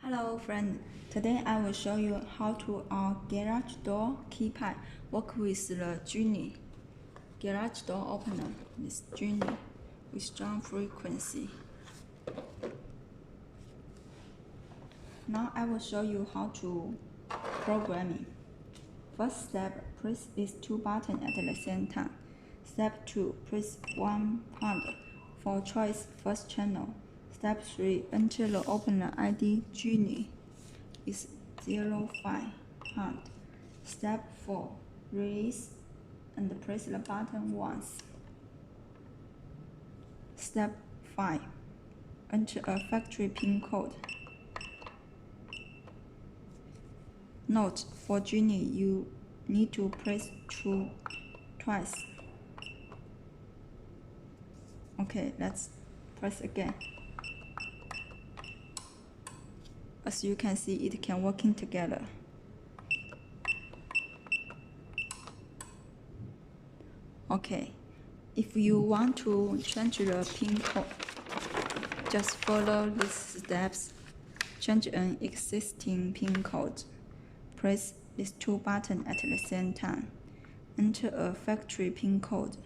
Hello friend, today I will show you how to our garage door keypad work with the Genie. Garage door opener is Genie with strong frequency. Now I will show you how to programming. First step, press these two buttons at the same time. Step 2, press 1 pound for choice first channel. Step 3, enter the opener ID Genie is 05 pound. Step 4, release and press the button once. Step 5, enter a factory pin code. Note, for Genie, you need to press twice. Okay, let's press again. As you can see, it can working together. Okay, if you want to change the pin code, just follow these steps. Change an existing pin code. Press these two buttons at the same time. Enter a factory pin code.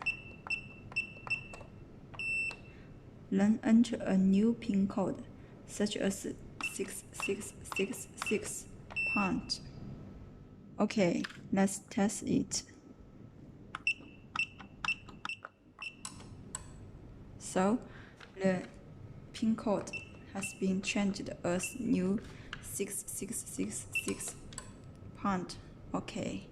Then enter a new pin code, such as 6666 pound. Okay, let's test it. So, the pin code has been changed as new 6666 pound. Okay.